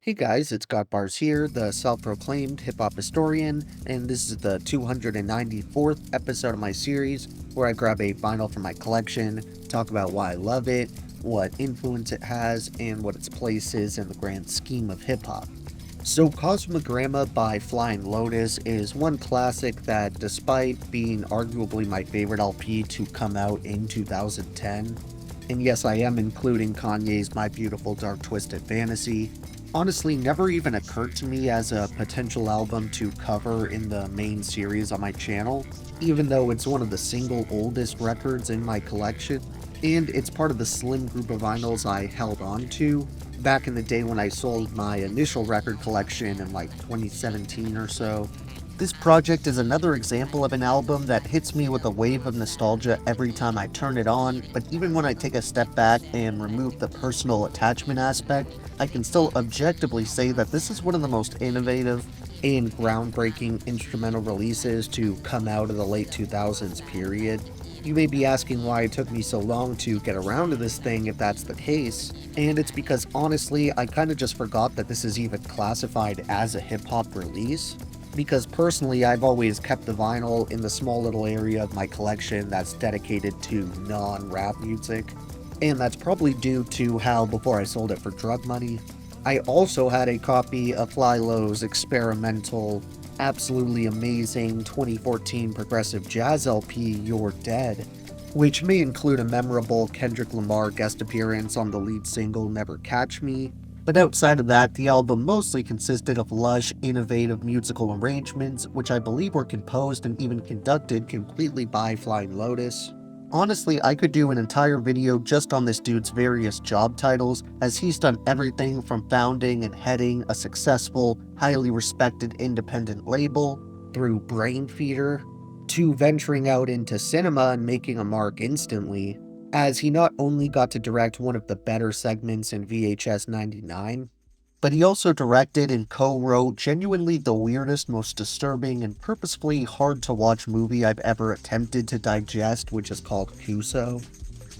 Hey guys, it's Got Bars here, the self-proclaimed hip-hop historian, and this is the 294th episode of my series, where I grab a vinyl from my collection, talk about why I love it, what influence it has, and what its place is in the grand scheme of hip-hop. So Cosmogramma by Flying Lotus is one classic that, despite being arguably my favorite LP to come out in 2010, and yes, I am including Kanye's My Beautiful Dark Twisted Fantasy, honestly never even occurred to me as a potential album to cover in the main series on my channel, even though it's one of the single oldest records in my collection, and it's part of the slim group of vinyls I held on to back in the day when I sold my initial record collection in like 2017 or so. This project is another example of an album that hits me with a wave of nostalgia every time I turn it on, but even when I take a step back and remove the personal attachment aspect, I can still objectively say that this is one of the most innovative and groundbreaking instrumental releases to come out of the late 2000s period. You may be asking why it took me so long to get around to this thing if that's the case, and it's because honestly, I kinda just forgot that this is even classified as a hip-hop release. Because personally, I've always kept the vinyl in the small little area of my collection that's dedicated to non-rap music, and that's probably due to how, before I sold it for drug money, I also had a copy of Flylo's experimental, absolutely amazing 2014 progressive jazz LP, You're Dead, which may include a memorable Kendrick Lamar guest appearance on the lead single Never Catch Me. But outside of that, the album mostly consisted of lush, innovative musical arrangements, which I believe were composed and even conducted completely by Flying Lotus. Honestly, I could do an entire video just on this dude's various job titles, as he's done everything from founding and heading a successful, highly respected independent label, through Brainfeeder, to venturing out into cinema and making a mark instantly, as he not only got to direct one of the better segments in VHS 99, but he also directed and co-wrote genuinely the weirdest, most disturbing, and purposefully hard-to-watch movie I've ever attempted to digest, which is called Kuso.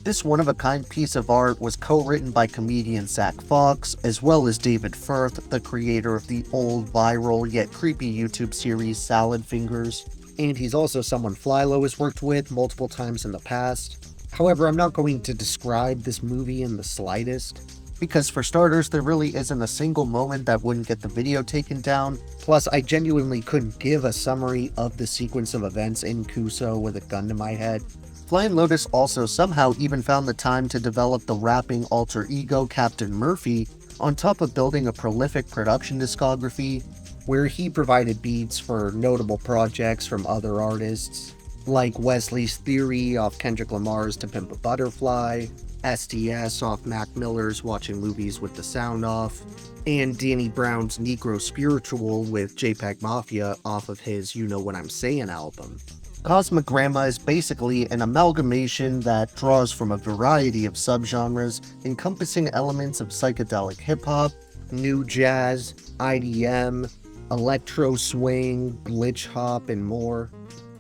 This one-of-a-kind piece of art was co-written by comedian Zach Fox, as well as David Firth, the creator of the old, viral, yet creepy YouTube series Salad Fingers, and he's also someone Flylo has worked with multiple times in the past. However, I'm not going to describe this movie in the slightest, because for starters, there really isn't a single moment that wouldn't get the video taken down, plus I genuinely couldn't give a summary of the sequence of events in Kuso with a gun to my head. Flying Lotus also somehow even found the time to develop the rapping alter ego Captain Murphy, on top of building a prolific production discography, where he provided beats for notable projects from other artists, like Wesley's Theory off Kendrick Lamar's To Pimp a Butterfly, SDS off Mac Miller's Watching Movies with the Sound Off, and Danny Brown's Negro Spiritual with JPEG Mafia off of his You Know What I'm Saying album. Cosmogramma is basically an amalgamation that draws from a variety of subgenres, encompassing elements of psychedelic hip-hop, new jazz, IDM, electro swing, glitch hop, and more,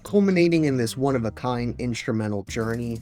culminating in this one-of-a-kind instrumental journey.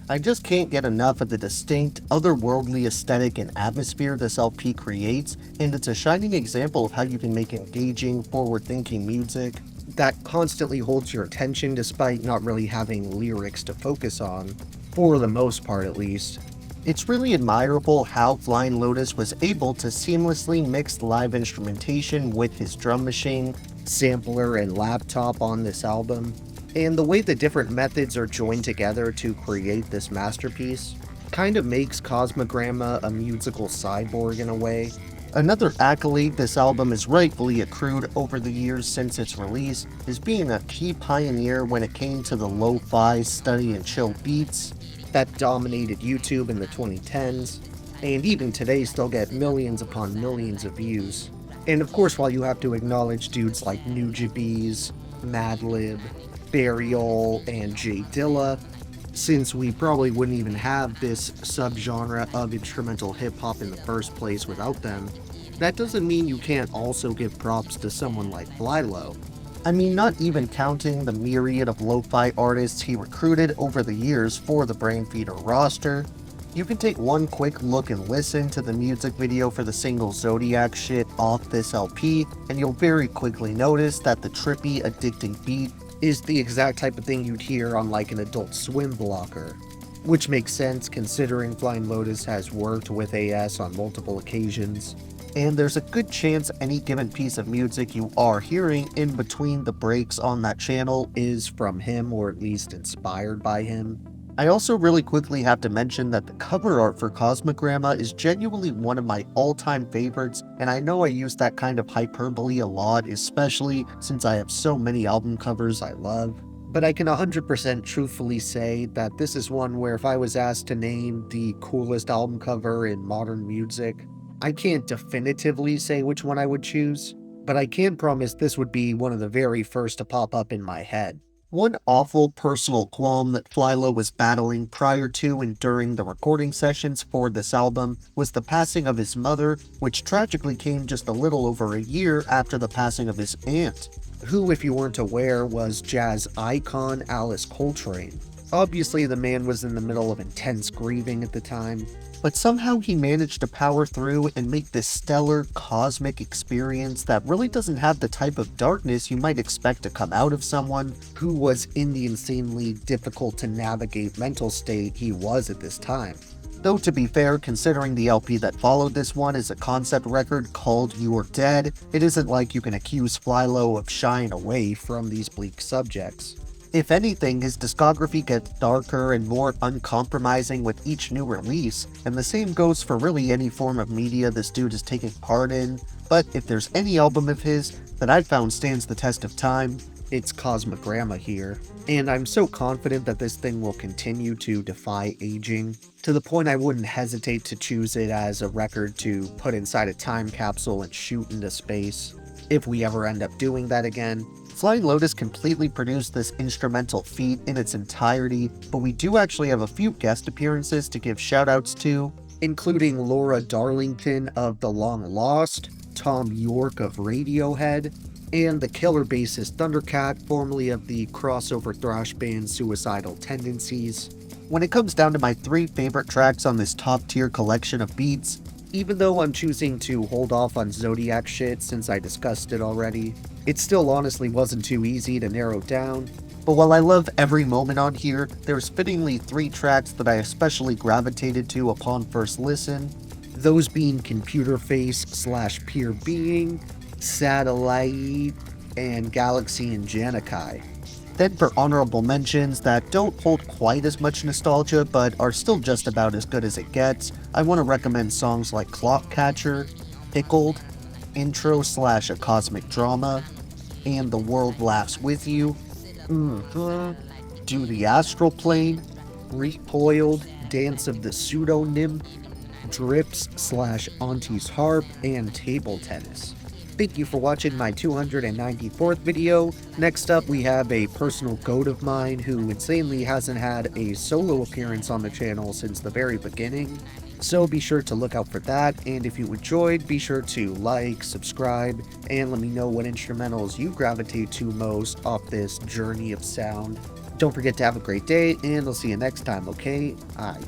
I just can't get enough of the distinct, otherworldly aesthetic and atmosphere this LP creates, and it's a shining example of how you can make engaging, forward-thinking music that constantly holds your attention despite not really having lyrics to focus on, for the most part at least. It's really admirable how Flying Lotus was able to seamlessly mix live instrumentation with his drum machine, sampler, and laptop on this album, and the way the different methods are joined together to create this masterpiece kind of makes Cosmogramma a musical cyborg in a way. Another accolade this album has rightfully accrued over the years since its release is being a key pioneer when it came to the lo-fi, study and chill beats that dominated YouTube in the 2010s, and even today still get millions upon millions of views. And of course, while you have to acknowledge dudes like Nujabes, Madlib, Burial, and J Dilla, since we probably wouldn't even have this subgenre of instrumental hip-hop in the first place without them, that doesn't mean you can't also give props to someone like Flylo. I mean, not even counting the myriad of lo-fi artists he recruited over the years for the Brainfeeder roster, You can take one quick look and listen to the music video for the single Zodiac Shit off this LP, and you'll very quickly notice that the trippy, addicting beat is the exact type of thing you'd hear on like an Adult Swim blocker. Which makes sense considering Flying Lotus has worked with AS on multiple occasions. And there's a good chance any given piece of music you are hearing in between the breaks on that channel is from him, or at least inspired by him. I also really quickly have to mention that the cover art for Cosmogramma is genuinely one of my all-time favorites, and I know I use that kind of hyperbole a lot, especially since I have so many album covers I love. But I can 100% truthfully say that this is one where if I was asked to name the coolest album cover in modern music, I can't definitively say which one I would choose, but I can promise this would be one of the very first to pop up in my head. One awful personal qualm that Flylo was battling prior to and during the recording sessions for this album was the passing of his mother, which tragically came just a little over a year after the passing of his aunt, who, if you weren't aware, was jazz icon Alice Coltrane. Obviously, the man was in the middle of intense grieving at the time, but somehow he managed to power through and make this stellar, cosmic experience that really doesn't have the type of darkness you might expect to come out of someone who was in the insanely difficult to navigate mental state he was at this time. Though to be fair, considering the LP that followed this one is a concept record called You're Dead, it isn't like you can accuse Flylo of shying away from these bleak subjects. If anything, his discography gets darker and more uncompromising with each new release, and the same goes for really any form of media this dude is taking part in. But if there's any album of his that I've found stands the test of time, it's Cosmogramma here. And I'm so confident that this thing will continue to defy aging, to the point I wouldn't hesitate to choose it as a record to put inside a time capsule and shoot into space, if we ever end up doing that again. Flying Lotus completely produced this instrumental feat in its entirety, but we do actually have a few guest appearances to give shoutouts to, including Laura Darlington of The Long Lost, Tom York of Radiohead, and the killer bassist Thundercat, formerly of the crossover thrash band Suicidal Tendencies. When it comes down to my 3 favorite tracks on this top-tier collection of beats, even though I'm choosing to hold off on Zodiac Shit since I discussed it already, it still honestly wasn't too easy to narrow down. But while I love every moment on here, there's fittingly 3 tracks that I especially gravitated to upon first listen, those being Computer Face / Pure Being, Satellite, and Galaxy and Janikai. Then for honorable mentions that don't hold quite as much nostalgia but are still just about as good as it gets, I want to recommend songs like Clock Catcher, Pickled, Intro / A Cosmic Drama, and The World Laughs With You, Do the Astral Plane, Recoiled, Dance of the Pseudo-Nymph, Drips / Auntie's Harp, and Table Tennis. Thank you for watching my 294th video. Next up, we have a personal goat of mine who insanely hasn't had a solo appearance on the channel since the very beginning. So be sure to look out for that, and if you enjoyed, be sure to like, subscribe, and let me know what instrumentals you gravitate to most off this journey of sound. Don't forget to have a great day, and I'll see you next time, okay? Bye.